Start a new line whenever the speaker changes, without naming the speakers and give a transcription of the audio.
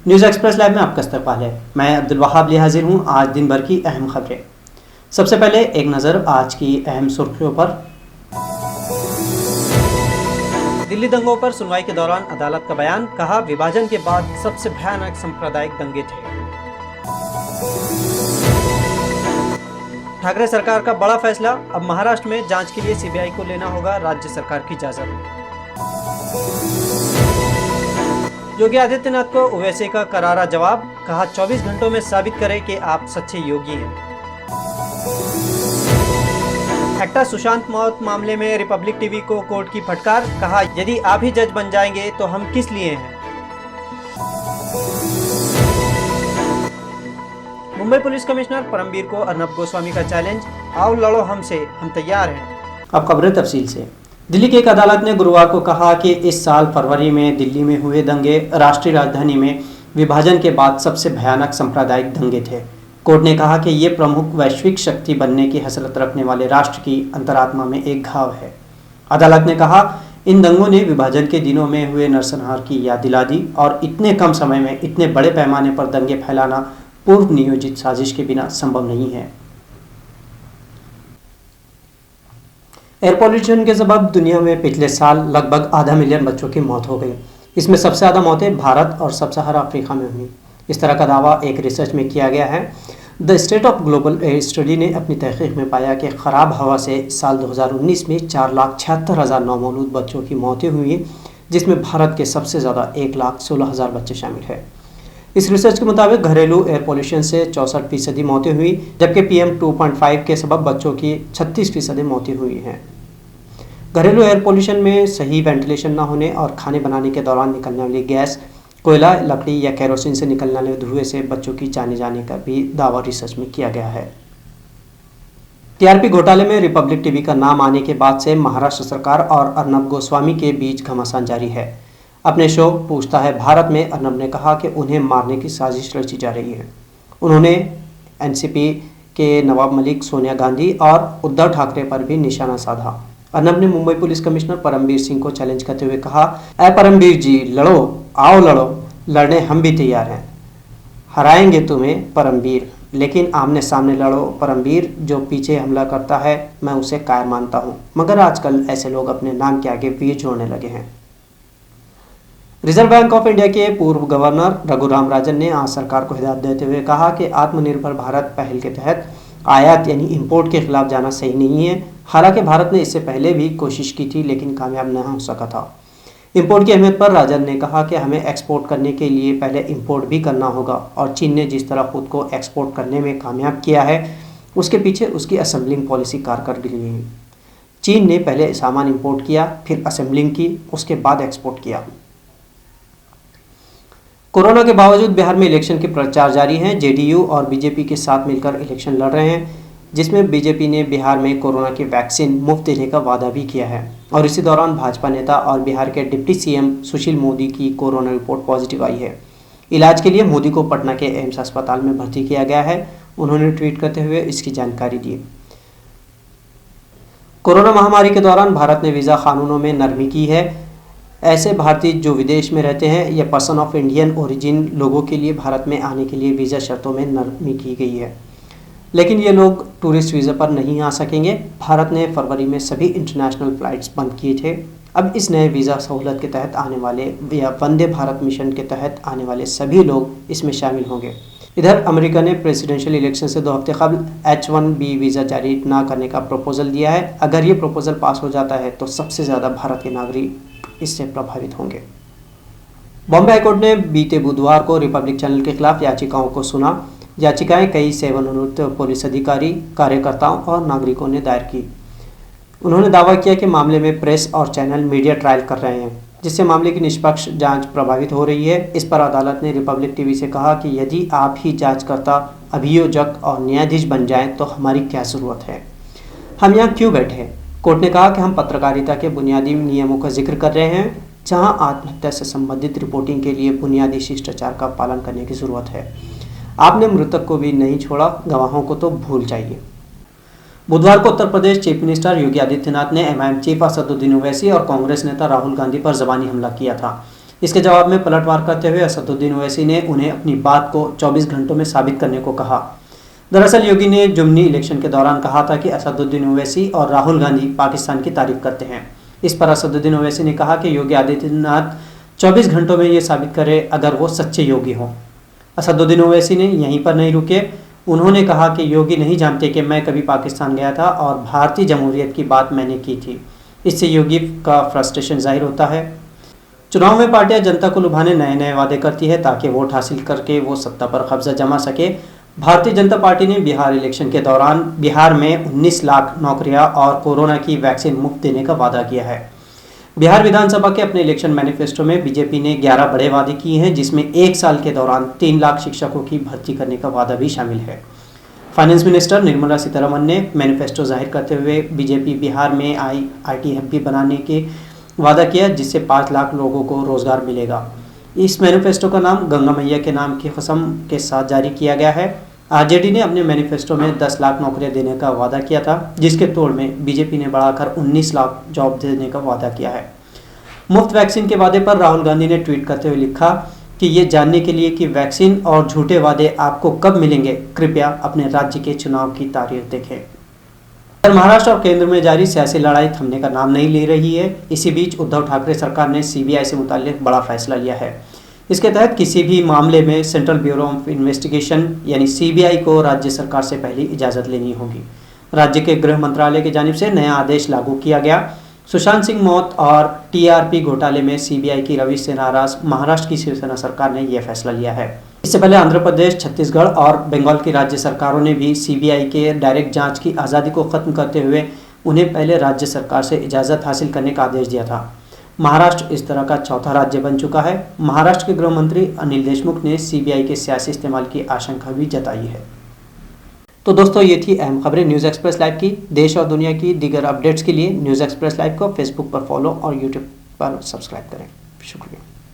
News express live में आपका इस्तकबाल है। मैं अब्दुल वहाब ले हाजिर हूँ आज दिन भर की अहम खबरें। सबसे पहले एक नज़र आज की अहम सुर्खियों पर। दिल्ली दंगों पर सुनवाई के दौरान अदालत का बयान, कहा विभाजन के बाद सबसे भयानक सांप्रदायिक दंगे थे। ठाकरे सरकार का बड़ा फैसला, अब महाराष्ट्र में जांच के लिए सीबीआई को लेना होगा राज्य सरकार की इजाजत। योगी आदित्यनाथ को ओवैसी का करारा जवाब, कहा 24 घंटों में साबित करें कि आप सच्चे योगी हैं। एक्टर सुशांत मौत मामले में रिपब्लिक टीवी को कोर्ट की फटकार, कहा यदि आप ही जज बन जाएंगे तो हम किस लिए हैं। मुंबई पुलिस कमिश्नर परमबीर को अर्नब गोस्वामी का चैलेंज, आओ लड़ो हमसे, हम तैयार हैं। अब खबरें तफसील से। दिल्ली की एक अदालत ने गुरुवार को कहा कि इस साल फरवरी में दिल्ली में हुए दंगे राष्ट्रीय राजधानी में विभाजन के बाद सबसे भयानक सांप्रदायिक दंगे थे। कोर्ट ने कहा कि ये प्रमुख वैश्विक शक्ति बनने की हसरत रखने वाले राष्ट्र की अंतरात्मा में एक घाव है। अदालत ने कहा इन दंगों ने विभाजन के दिनों में हुए नरसंहार की याद दिला दी और इतने कम समय में इतने बड़े पैमाने पर दंगे फैलाना पूर्व नियोजित साजिश के बिना संभव नहीं है। एयर पॉल्यूशन के सबब दुनिया में पिछले साल लगभग आधा मिलियन बच्चों की मौत हो गई। इसमें सबसे ज़्यादा मौतें भारत और सब सहारा अफ्रीका में हुई। इस तरह का दावा एक रिसर्च में किया गया है। The state of global air study ने अपनी तहकीक में पाया कि ख़राब हवा से साल 2019 में 4,76,000 नौमौलूद बच्चों की मौतें हुई, जिसमें भारत के सबसे ज़्यादा 1,16,000 बच्चे शामिल हैं। इस रिसर्च के मुताबिक घरेलू एयर पोल्यूशन से 64% मौतें हुई, जबकि PM 2.5 के सबब बच्चों की 36% मौतें हुई हैं। घरेलू एयर पोल्यूशन में सही वेंटिलेशन न होने और खाने बनाने के दौरान निकलने वाली गैस, कोयला, लकड़ी या केरोसिन से निकलने वाले धुएं से बच्चों की जाने जाने का भी दावा रिसर्च में किया गया है। TRP घोटाले में रिपब्लिक टीवी का नाम आने के बाद से महाराष्ट्र सरकार और अर्नब गोस्वामी के बीच घमासान जारी है। अपने शो पूछता है भारत में अर्नब ने कहा कि उन्हें मारने की साजिश रची जा रही है। उन्होंने NCP के नवाब मलिक, सोनिया गांधी और उद्धव ठाकरे पर भी निशाना साधा। अर्नब ने मुंबई पुलिस कमिश्नर परमबीर सिंह को चैलेंज करते हुए कहा, ऐ परमबीर जी, लड़ो, आओ लड़ो, लड़ने हम भी तैयार हैं, हराएंगे तुम्हें परमबीर, लेकिन आमने सामने लड़ो परमबीर। जो पीछे हमला करता है मैं उसे कायर मानता हूं, मगर आजकल ऐसे लोग अपने नाम के आगे वीर जोड़ने लगे हैं। रिजर्व बैंक ऑफ इंडिया के पूर्व गवर्नर रघुराम राजन ने आज सरकार को हिदायत देते हुए कहा कि आत्मनिर्भर भारत पहल के तहत आयात यानी इंपोर्ट के खिलाफ जाना सही नहीं है। हालांकि भारत ने इससे पहले भी कोशिश की थी, लेकिन कामयाब न हो सका था। इंपोर्ट की अहमियत पर राजन ने कहा कि हमें एक्सपोर्ट करने के लिए पहले इंपोर्ट भी करना होगा और चीन ने जिस तरह खुद को एक्सपोर्ट करने में कामयाब किया है, उसके पीछे उसकी असेंबलिंग पॉलिसी कारकर्दगी है। चीन ने पहले सामान इंपोर्ट किया, फिर असेंबलिंग की, उसके बाद एक्सपोर्ट किया। कोरोना के बावजूद बिहार में इलेक्शन के प्रचार जारी हैं। JDU और BJP के साथ मिलकर इलेक्शन लड़ रहे हैं, जिसमें BJP ने बिहार में कोरोना की वैक्सीन मुफ्त देने का वादा भी किया है। और इसी दौरान भाजपा नेता और बिहार के डिप्टी CM सुशील मोदी की कोरोना रिपोर्ट पॉजिटिव आई है। इलाज के लिए मोदी को पटना के एम्स अस्पताल में भर्ती किया गया है। उन्होंने ट्वीट करते हुए इसकी जानकारी दी। कोरोना महामारी के दौरान भारत ने वीज़ा कानूनों में नरमी की है। ऐसे भारतीय जो विदेश में रहते हैं या पर्सन ऑफ इंडियन ओरिजिन लोगों के लिए भारत में आने के लिए वीज़ा शर्तों में नरमी की गई है, लेकिन ये लोग टूरिस्ट वीज़ा पर नहीं आ सकेंगे। भारत ने फरवरी में सभी इंटरनेशनल फ़्लाइट्स बंद किए थे। अब इस नए वीज़ा सहूलत के तहत आने वाले या वंदे भारत मिशन के तहत आने वाले सभी लोग इसमें शामिल होंगे। इधर अमेरिका ने प्रेसिडेंशियल इलेक्शन से 2 हफ्ते कबल H1B वीज़ा जारी ना करने का प्रपोजल दिया है। अगर ये प्रपोजल पास हो जाता है तो सबसे ज़्यादा भारत के नागरिक इससे प्रभावित होंगे। बॉम्बे हाईकोर्ट ने बीते बुधवार को रिपब्लिक चैनल के खिलाफ याचिकाओं को सुना। याचिकाएं कई सेवानिवृत्त पुलिस अधिकारी, कार्यकर्ताओं और नागरिकों ने दायर की। उन्होंने दावा किया कि मामले में प्रेस और चैनल मीडिया ट्रायल कर रहे हैं, जिससे मामले की निष्पक्ष जांच प्रभावित हो रही है। इस पर अदालत ने रिपब्लिक टीवी से कहा कि यदि आप ही जांचकर्ता, अभियोजक और न्यायाधीश बन जाएं तो हमारी क्या ज़रूरत है, हम यहाँ क्यों बैठे हैं। कोर्ट ने कहा कि हम पत्रकारिता के बुनियादी नियमों का जिक्र कर रहे हैं, जहां आत्महत्या से संबंधित रिपोर्टिंग के लिए बुनियादी शिष्टाचार का पालन करने की ज़रूरत है। आपने मृतक को भी नहीं छोड़ा, गवाहों को तो भूल जाइए। बुधवार को उत्तर प्रदेश चीफ मिनिस्टर योगी आदित्यनाथ ने MIM चीफ असदुद्दीन ओवैसी और कांग्रेस नेता राहुल गांधी पर ज़बानी हमला किया था। इसके जवाब में पलटवार करते हुए असदुद्दीन ओवैसी ने उन्हें अपनी बात को 24 घंटों में साबित करने को कहा। दरअसल योगी ने जुमनी इलेक्शन के दौरान कहा था कि असदुद्दीन ओवैसी और राहुल गांधी पाकिस्तान की तारीफ करते हैं। इस पर असदुद्दीन ओवैसी ने कहा कि योगी आदित्यनाथ 24 घंटों में ये साबित करे अगर वो सच्चे योगी हों। असदुद्दीन ओवैसी ने यहीं पर नहीं रुके, उन्होंने कहा कि योगी नहीं जानते कि मैं कभी पाकिस्तान गया था और भारतीय जमहूरियत की बात मैंने की थी। इससे योगी का फ्रस्ट्रेशन जाहिर होता है। चुनाव में पार्टियां जनता को लुभाने नए नए वादे करती है ताकि वोट हासिल करके वो सत्ता पर कब्जा जमा सके। भारतीय जनता पार्टी ने बिहार इलेक्शन के दौरान बिहार में 19 लाख नौकरियां और कोरोना की वैक्सीन मुफ्त देने का वादा किया है। बिहार विधानसभा के अपने इलेक्शन मैनिफेस्टो में बीजेपी ने 11 बड़े वादे किए हैं, जिसमें एक साल के दौरान 3 लाख शिक्षकों की भर्ती करने का वादा भी शामिल है। फाइनेंस मिनिस्टर निर्मला सीतारमण ने मैनिफेस्टो जाहिर करते हुए बीजेपी बिहार में IT हब भी बनाने के वादा किया, जिससे 5 लाख लोगों को रोजगार मिलेगा। इस मैनिफेस्टो का नाम गंगा मैया के नाम की कसम के साथ जारी किया गया है। आरजेडी ने अपने मैनिफेस्टो में 10 लाख नौकरियां देने का वादा किया था, जिसके तोड़ में बीजेपी ने बढ़ाकर 19 लाख जॉब देने का वादा किया है। मुफ्त वैक्सीन के वादे पर राहुल गांधी ने ट्वीट करते हुए लिखा कि ये जानने के लिए कि वैक्सीन और झूठे वादे आपको कब मिलेंगे, कृपया अपने राज्य के चुनाव की तारीख देखें। महाराष्ट्र और केंद्र में जारी सियासी लड़ाई थमने का नाम नहीं ले रही है। इसी बीच उद्धव ठाकरे सरकार ने CBI से मुताल्लिक बड़ा फैसला लिया है। इसके तहत किसी भी मामले में सेंट्रल ब्यूरो ऑफ इन्वेस्टिगेशन यानी CBI को राज्य सरकार से पहले इजाज़त लेनी होगी। राज्य के गृह मंत्रालय की जानिब से नया आदेश लागू किया गया। सुशांत सिंह मौत और TRP घोटाले में CBI की रविश से नाराज महाराष्ट्र की शिवसेना सरकार ने यह फैसला लिया है। इससे पहले आंध्र प्रदेश, छत्तीसगढ़ और बंगाल की राज्य सरकारों ने भी CBI के डायरेक्ट जांच की आज़ादी को खत्म करते हुए उन्हें पहले राज्य सरकार से इजाज़त हासिल करने का आदेश दिया था। महाराष्ट्र इस तरह का चौथा राज्य बन चुका है। महाराष्ट्र के गृह मंत्री अनिल देशमुख ने CBI के सियासी इस्तेमाल की आशंका भी जताई है। तो दोस्तों, ये थी अहम खबरें न्यूज़ एक्सप्रेस लाइव की। देश और दुनिया की दीगर अपडेट्स के लिए न्यूज़ एक्सप्रेस लाइव को फेसबुक पर फॉलो और यूट्यूब पर सब्सक्राइब करें। शुक्रिया।